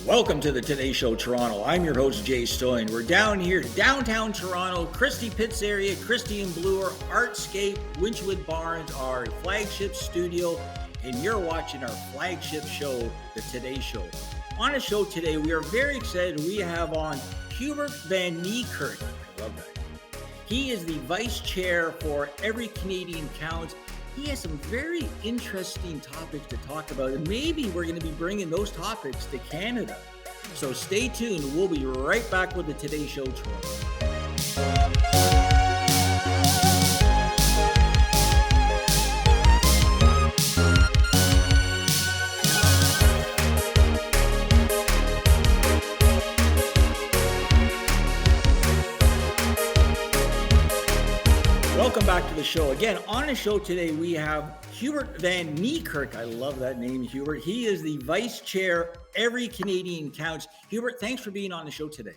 Welcome to the Today Show Toronto. I'm your host, Jay Stoyan. We're down here, downtown Toronto, Christie Pitts area, Christie and Bloor, Artscape, Winchwood Barns, our flagship studio, and you're watching our flagship show, the Today Show. On the show today, we are very excited. We have on Hubert Van Niekerk. I love that. He is the vice chair for Every Canadian Counts. He has some very interesting topics to talk about, and maybe we're going to be bringing those topics to Canada. So stay tuned. We'll be right back with the Today Show Toronto. Welcome back to the show. Again, on the show today, we have Hubert Van Niekerk. I love that name, Hubert. He is the vice chair, Every Canadian Counts. Hubert, thanks for being on the show today.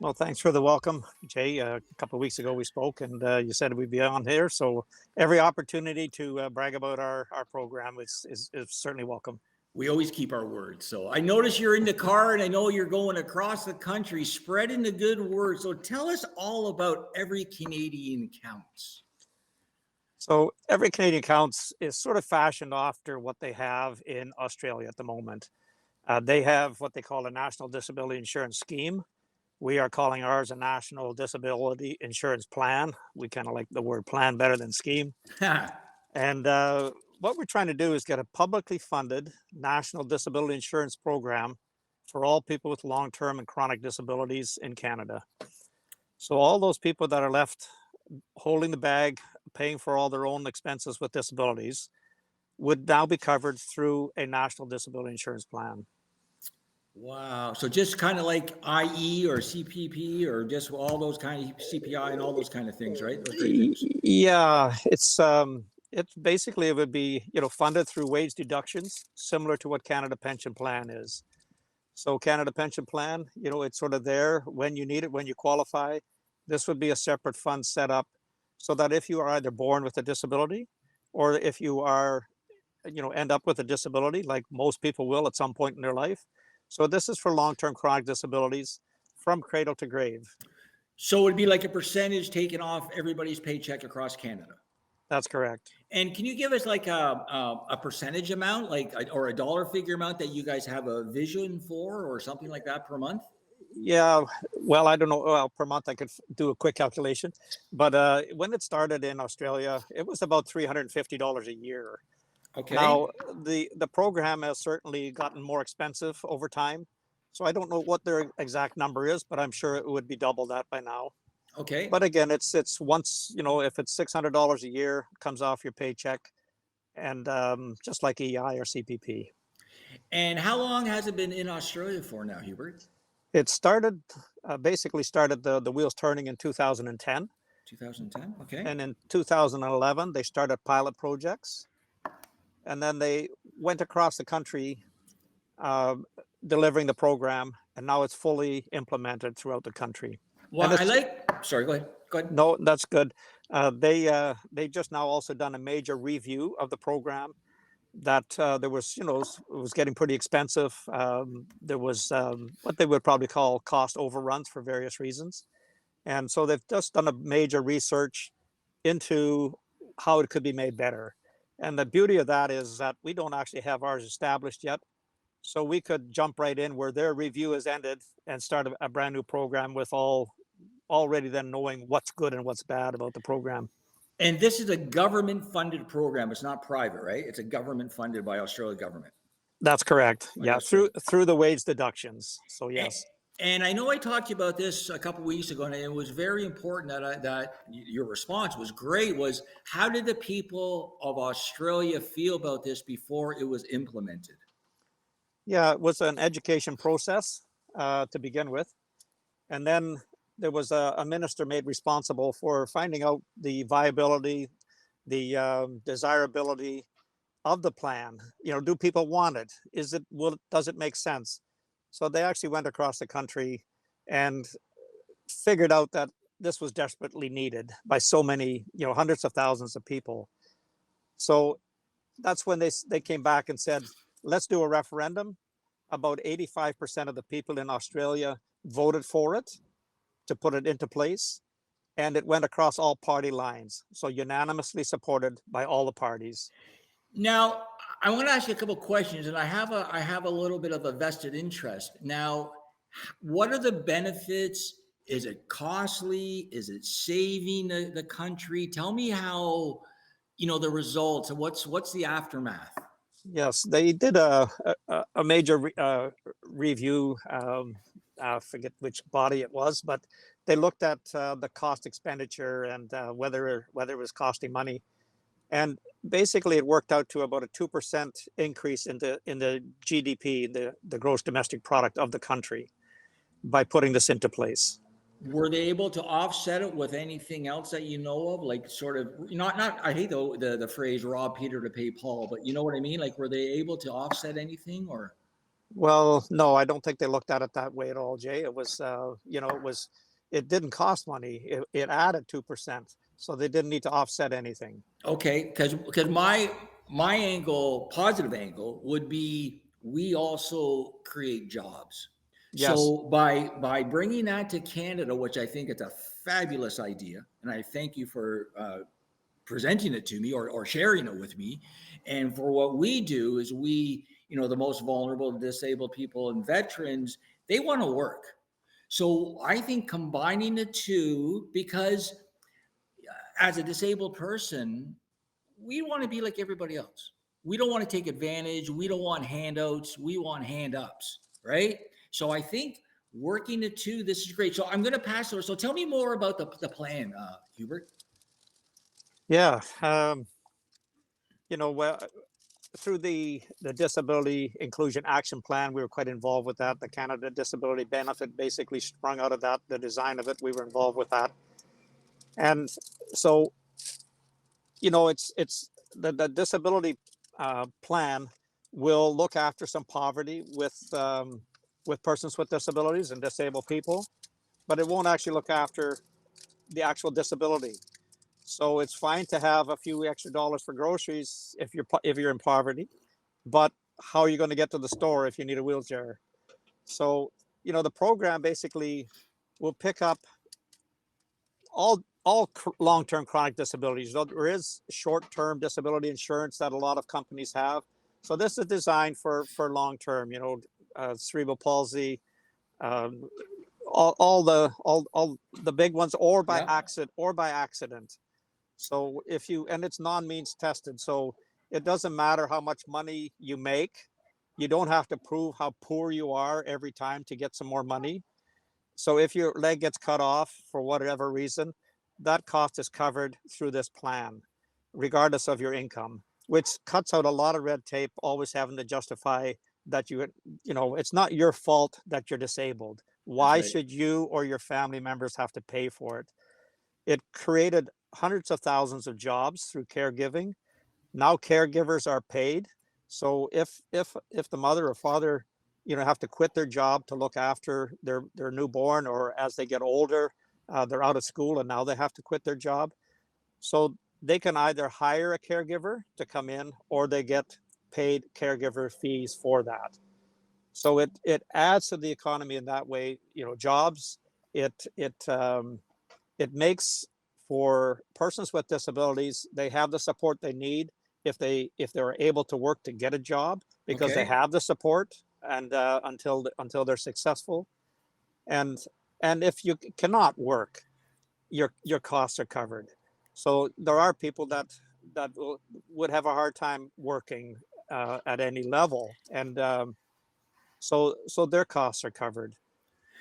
Well, thanks for the welcome, Jay. A couple of weeks ago we spoke and you said we'd be on here. So every opportunity to brag about our program is certainly welcome. We always keep our word. So I notice you're in the car and I know you're going across the country spreading the good word. So tell us all about Every Canadian Counts. So Every Canadian Counts is sort of fashioned after what they have in Australia at the moment. They have what they call a National Disability Insurance Scheme. We are calling ours a National Disability Insurance Plan. We kind of like the word plan better than scheme. And what we're trying to do is get a publicly funded national disability insurance program for all people with long-term and chronic disabilities in Canada. So all those people that are left holding the bag, paying for all their own expenses with disabilities would now be covered through a national disability insurance plan. Wow. So just kind of like IE or CPP or just all those kind of CPI and all those kind of things, right? Those things. Yeah, it's basically it would be, funded through wage deductions, similar to what Canada Pension Plan is. So Canada Pension Plan, it's sort of there when you need it, when you qualify. This would be a separate fund set up so that if you are either born with a disability or if you are, end up with a disability, like most people will at some point in their life. So this is for long-term chronic disabilities from cradle to grave. So it would be like a percentage taken off everybody's paycheck across Canada. That's correct. And can you give us like a percentage amount, or a dollar figure amount that you guys have a vision for or something like that per month? Yeah, well, I don't know. Well, per month, I could do a quick calculation. But when it started in Australia, it was about $350 a year. Okay. Now, the program has certainly gotten more expensive over time. So I don't know what their exact number is, but I'm sure it would be double that by now. Okay. But again, it's once, if it's $600 a year, comes off your paycheck, and just like EI or CPP. And how long has it been in Australia for now, Hubert? It basically started the wheels turning in 2010. 2010, okay. And in 2011, they started pilot projects. And then they went across the country delivering the program, and now it's fully implemented throughout the country. Well, sorry, go ahead. No, that's good. They just now also done a major review of the program that there was, it was getting pretty expensive. There was what they would probably call cost overruns for various reasons. And so they've just done a major research into how it could be made better. And the beauty of that is that we don't actually have ours established yet. So we could jump right in where their review has ended and start a brand new program with already then knowing what's good and what's bad about the program. And this is a government-funded program. It's not private, right? It's a government-funded by Australia government. That's correct. Yeah, through the wage deductions. So yes. And I know I talked to you about this a couple of weeks ago, and it was very important that your response was great. Was how did the people of Australia feel about this before it was implemented? Yeah, it was an education process to begin with, and then there was a minister made responsible for finding out the viability, the desirability of the plan. Do people want it? Does it make sense? So they actually went across the country and figured out that this was desperately needed by so many, hundreds of thousands of people. So that's when they came back and said, let's do a referendum. about 85% of the people in Australia voted for it to put it into place. And it went across all party lines. So unanimously supported by all the parties. Now, I want to ask you a couple of questions, and I have a little bit of a vested interest. Now, what are the benefits? Is it costly? Is it saving the country? Tell me how, the results, and what's the aftermath? Yes, they did a major review. I forget which body it was, but they looked at the cost expenditure and whether it was costing money. And basically, it worked out to about a 2% increase in the GDP, the gross domestic product of the country, by putting this into place. Were they able to offset it with anything else that you know of, like sort of not? I hate the phrase "rob Peter to pay Paul," but you know what I mean. Like, were they able to offset anything, or? Well, no, I don't think they looked at it that way at all, Jay. It was, it didn't cost money. It added 2%, so they didn't need to offset anything. Okay, because my angle, positive angle, would be we also create jobs. Yes. So by bringing that to Canada, which I think it's a fabulous idea, and I thank you for presenting it to me or sharing it with me. And for what we do is we, the most vulnerable, disabled people and veterans, they want to work. So I think combining the two, because as a disabled person, we want to be like everybody else. We don't want to take advantage. We don't want handouts. We want hand ups, right? So I think working the two, this is great. So I'm going to pass over. So tell me more about the plan, Hubert. Yeah. Well, through the Disability Inclusion Action Plan, we were quite involved with that. The Canada Disability Benefit basically sprung out of that. The design of it, we were involved with that. And so, it's the disability plan will look after some poverty with persons with disabilities and disabled people, but it won't actually look after the actual disability. So it's fine to have a few extra dollars for groceries if you're in poverty, but how are you going to get to the store if you need a wheelchair? So, the program basically will pick up all long-term chronic disabilities. There is short-term disability insurance that a lot of companies have. So this is designed for long-term, cerebral palsy, all the big ones, or by accident. So and it's non-means tested. So it doesn't matter how much money you make. You don't have to prove how poor you are every time to get some more money. So if your leg gets cut off for whatever reason, that cost is covered through this plan, regardless of your income, which cuts out a lot of red tape, always having to justify that it's not your fault that you're disabled. Why should you or your family members have to pay for it? It created hundreds of thousands of jobs through caregiving. Now caregivers are paid. So if the mother or father, have to quit their job to look after their newborn, or as they get older, they're out of school and now they have to quit their job. So they can either hire a caregiver to come in, or they get paid caregiver fees for that. So it adds to the economy in that way. Jobs. It makes, for persons with disabilities, they have the support they need if they're able to work to get a job, because they have the support, and until they're successful. And if you cannot work, your costs are covered. So there are people that would have a hard time working at any level, and so their costs are covered.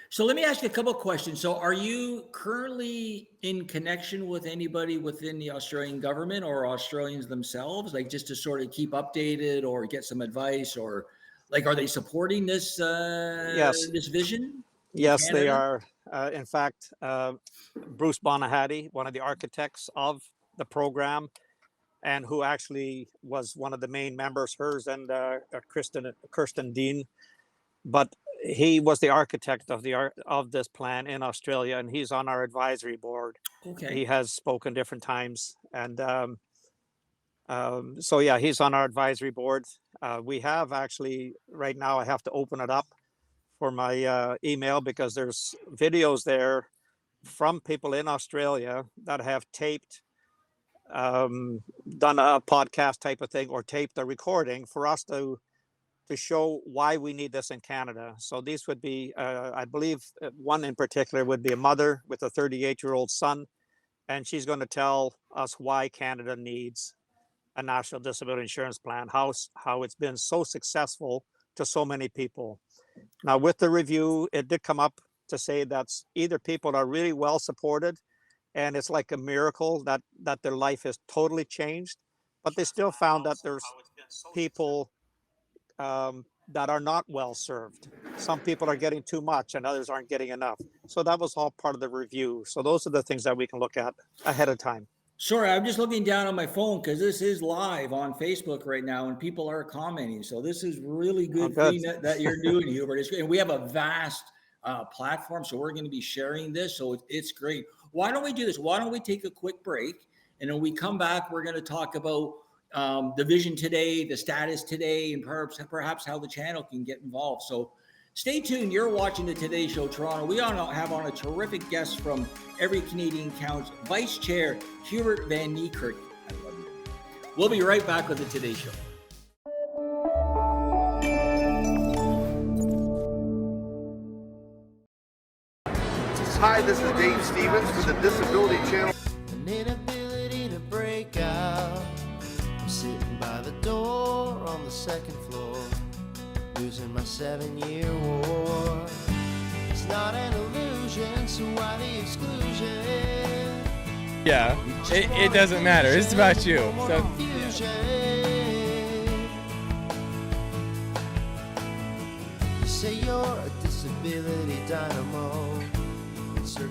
So let me ask you a couple of questions. So are you currently in connection with anybody within the Australian government or Australians themselves, like just to sort of keep updated or get some advice, or like, are they supporting this this vision? Yes, they are. In fact, Bruce Bonahati, one of the architects of the program, and who actually was one of the main members, hers and Kirsten Dean, but he was the architect of this plan in Australia, and he's on our advisory board. Okay. He has spoken different times, and so yeah, he's on our advisory board. We have actually, right now, I have to open it up for my email because there's videos there from people in Australia that have taped, done a podcast type of thing, or taped a recording for us to show why we need this in Canada. So these would be, I believe, one in particular would be a mother with a 38-year-old son, and she's going to tell us why Canada needs a national disability insurance plan, how it's been so successful to so many people. Now, with the review, it did come up to say that either people are really well supported and it's like a miracle that their life has totally changed, but they still found that there's people that are not well served. Some people are getting too much and others aren't getting enough. So that was all part of the review. So those are the things that we can look at ahead of time. Sorry, I'm just looking down on my phone because this is live on Facebook right now and people are commenting. So this is really good thing that you're doing, Hubert. It's great. And we have a vast platform, so we're going to be sharing this. So it's great. Why don't we do this? Why don't we take a quick break? And when we come back, we're going to talk about the vision today, the status today, and perhaps how the channel can get involved. So stay tuned. You're watching the Today Show Toronto. We have on a terrific guest from Every Canadian Counts, Vice Chair Hubert Van Niekerk. I love you. We'll be right back with the Today Show. Hi, this is Dave Stevens for the Disability Channel. An inability to break out. I'm sitting by the door on the second floor, losing my 7-year war. It's not an illusion, so why the exclusion? Yeah, it doesn't matter. It's about you. So, you say you're a disability dynamo.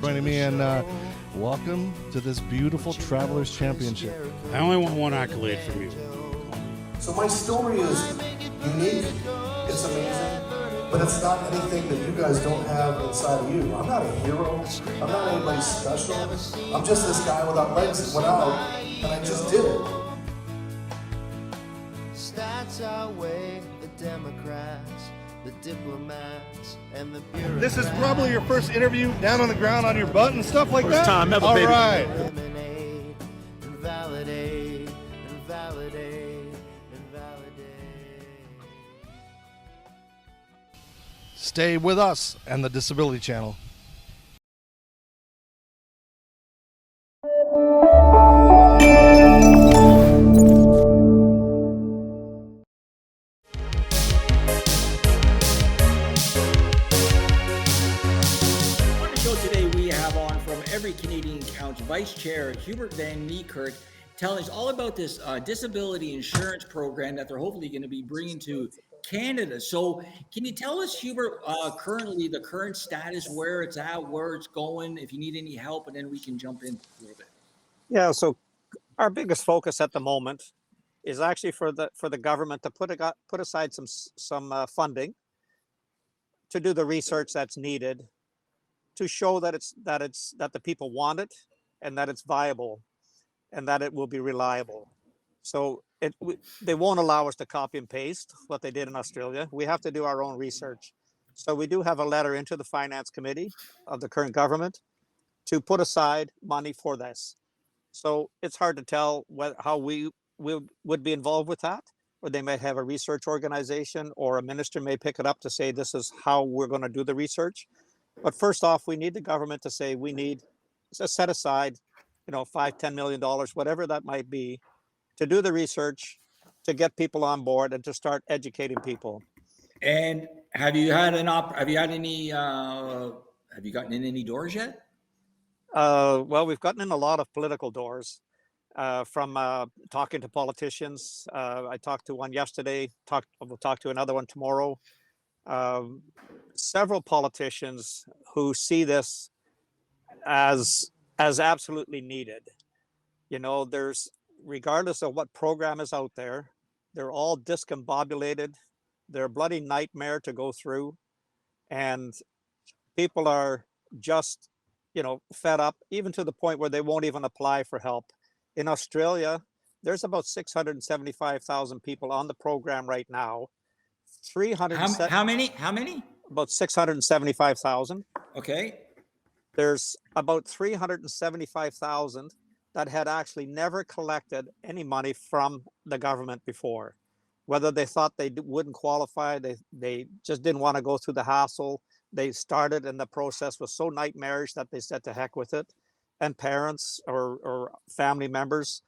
Joining me, and welcome to this beautiful Travelers Championship. I only want one accolade from you. So my story is unique, it's amazing, but it's not anything that you guys don't have inside of you. I'm not a hero, I'm not anybody special. I'm just this guy without legs that went out, and I just did it. Stats outweigh the Democrats, the diplomats, and the bureaucrats. This is probably your first interview down on the ground on your butt and stuff like that? time ever, All baby. right. Eliminate and validate and validate and validate. Stay with us and the Disability Channel. Every Canadian Counts Vice Chair Hubert Van Niekerk telling us all about this disability insurance program that they're hopefully going to be bringing to Canada. So can you tell us, Hubert, currently the current status, where it's at, where it's going, if you need any help, and then we can jump in a little bit. Yeah, so our biggest focus at the moment is actually for the government to put aside some funding to do the research that's needed to show that the people want it and that it's viable and that it will be reliable. So they won't allow us to copy and paste what they did in Australia. We have to do our own research. So we do have a letter into the Finance Committee of the current government to put aside money for this. So it's hard to tell how we would be involved with that, or they might have a research organization, or a minister may pick it up to say this is how we're going to do the research. But first off, we need the government to say we need to set aside, $5-10 million, whatever that might be, to do the research, to get people on board, and to start educating people. And have you gotten in any doors yet? Well, we've gotten in a lot of political doors from talking to politicians. I talked to one yesterday. We'll talk to another one tomorrow. Several politicians who see this as absolutely needed. There's, regardless of what program is out there, they're all discombobulated. They're a bloody nightmare to go through, and people are just fed up, even to the point where they won't even apply for help. In Australia, there's about 675,000 people on the program right now. 300 How many? about 675,000. Okay. There's about 375,000 that had actually never collected any money from the government before. Whether they thought they wouldn't qualify, they just didn't want to go through the hassle. They started and the process was so nightmarish that they said to heck with it. And parents or family members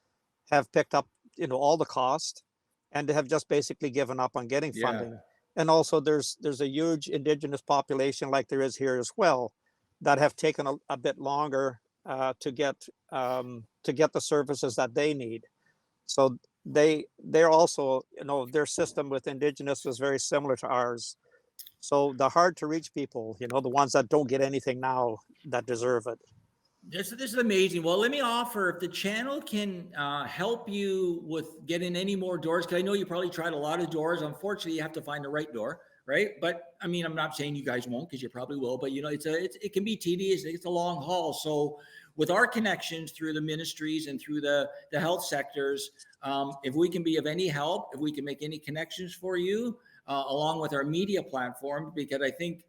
have picked up, all the cost and have just basically given up on getting funding. And also there's a huge Indigenous population like there is here as well that have taken a bit longer to get the services that they need. So they're also, their system with Indigenous was very similar to ours. So the hard to reach people, the ones that don't get anything now that deserve it. This is amazing. Well, let me offer, if the channel can help you with getting any more doors, because I know you probably tried a lot of doors. Unfortunately, you have to find the right door, right? But I mean, I'm not saying you guys won't, because you probably will. But it can be tedious. It's a long haul. So with our connections through the ministries and through the health sectors, if we can be of any help, if we can make any connections for you, along with our media platform, because I think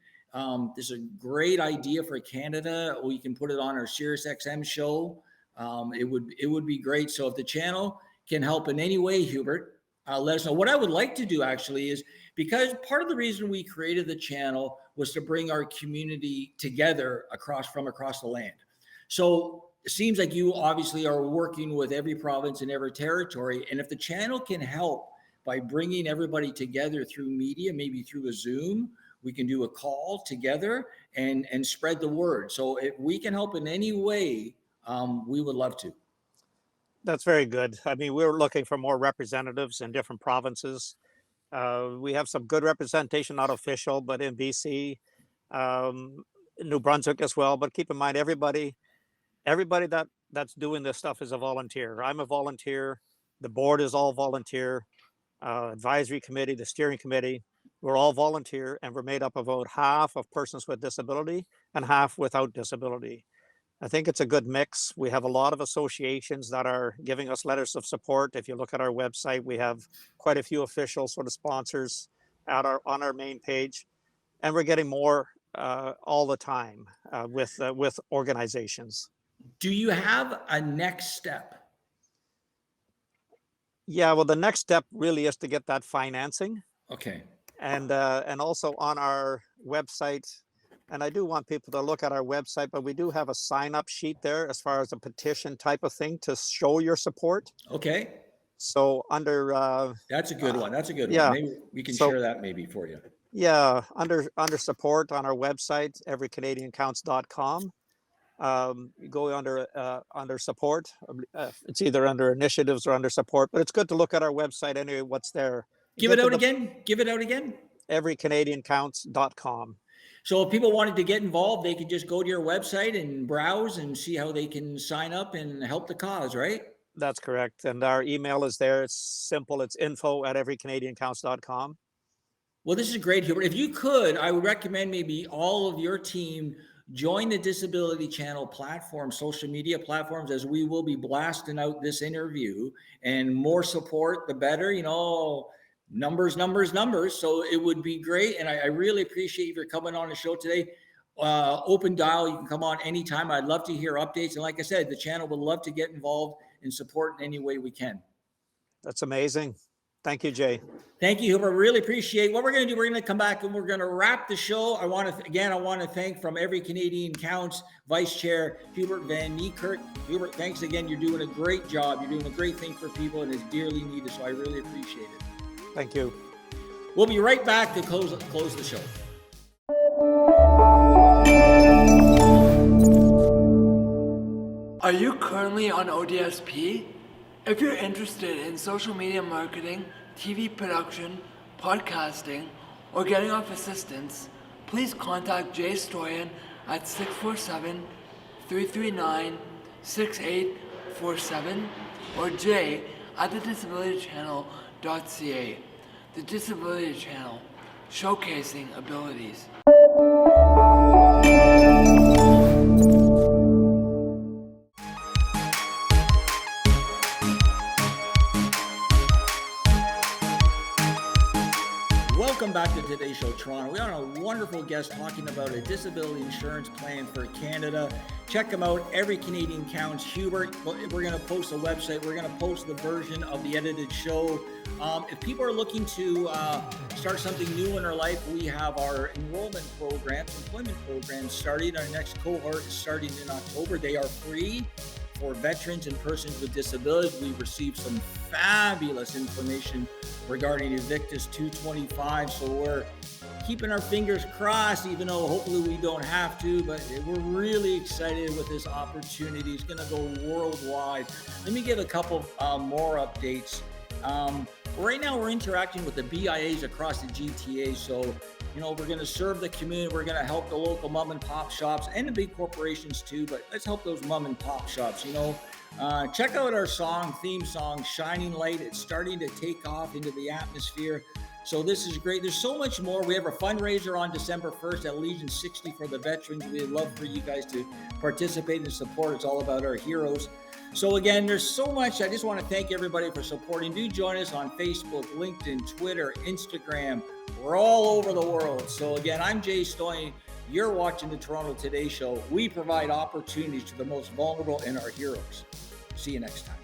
this is a great idea for Canada. We can put it on our Sirius XM show. It would be great. So if the channel can help in any way, Hubert, let us know. What I would like to do actually is, because part of the reason we created the channel was to bring our community together across the land. So it seems like you obviously are working with every province and every territory. And if the channel can help by bringing everybody together through media, maybe through a Zoom, we can do a call together and spread the word. So if we can help in any way, we would love to. That's very good. I mean, we're looking for more representatives in different provinces. We have some good representation, not official, but in BC, New Brunswick as well. But keep in mind, everybody that's doing this stuff is a volunteer. I'm a volunteer. The board is all volunteer. Advisory committee, the steering committee, we're all volunteer, and we're made up of about half of persons with disability and half without disability. I think it's a good mix. We have a lot of associations that are giving us letters of support. If you look at our website, we have quite a few official sort of sponsors on our main page, and we're getting more all the time with organizations. Do you have a next step? Yeah, well, the next step really is to get that financing. Okay. And also on our website, and I do want people to look at our website, but we do have a sign-up sheet there as far as a petition type of thing to show your support. Okay. So under that's a good one. That's a good yeah. one. Maybe we can share that maybe for you. Yeah, under support on our website, everycanadiancounts.com. You go under support. It's either under initiatives or under support, but it's good to look at our website anyway, what's there. Give it out again. everycanadiancounts.com. So if people wanted to get involved, they could just go to your website and browse and see how they can sign up and help the cause, right? That's correct. And our email is there. It's simple. It's info@everycanadiancounts.com. Well, this is great, Hubert. If you could, I would recommend maybe all of your team join the Disability Channel platform, social media platforms, as we will be blasting out this interview, and more support, the better, numbers. So it would be great. And I really appreciate you for coming on the show today. Open dial, you can come on anytime. I'd love to hear updates. And like I said, the channel would love to get involved and support in any way we can. That's amazing. Thank you, Jay. Thank you, Hubert. Really appreciate what we're going to do. We're going to come back and we're going to wrap the show. I want to thank from Every Canadian Counts Vice Chair Hubert Van Niekerk. Hubert, thanks again. You're doing a great job. You're doing a great thing for people, and it's dearly needed. So I really appreciate it. Thank you. We'll be right back to close the show. Are you currently on ODSP? If you're interested in social media marketing, TV production, podcasting, or getting off assistance, please contact Jay Stoyan at 647-339-6847 or jay@thedisabilitychannel.ca. The Disability Channel, showcasing abilities. Welcome back to today's show, Toronto. We have a wonderful guest talking about a disability insurance plan for Canada. Check him out. Every Canadian counts. Hubert, we're going to post a website. We're going to post the version of the edited show. If people are looking to start something new in their life, we have our enrollment programs, employment programs starting. Our next cohort is starting in October. They are free for veterans and persons with disabilities. We've received some fabulous information regarding Evictus 225, so we're keeping our fingers crossed, even though hopefully we don't have to, but we're really excited with this opportunity. It's going to go worldwide. Let me give a couple more updates. Right now we're interacting with the BIAs across the GTA, so we're going to serve the community. We're going to help the local mom and pop shops and the big corporations too, but let's help those mom and pop shops. Check out our theme song, Shining Light. It's starting to take off into the atmosphere. So this is great. There's so much more. We have a fundraiser on December 1st at Legion 60 for the veterans. We'd love for you guys to participate and support. It's all about our heroes. So again, there's so much. I just want to thank everybody for supporting. Do join us on Facebook, LinkedIn, Twitter, Instagram. We're all over the world. So again, I'm Jay Stoyan. You're watching the Toronto Today Show. We provide opportunities to the most vulnerable and our heroes. See you next time.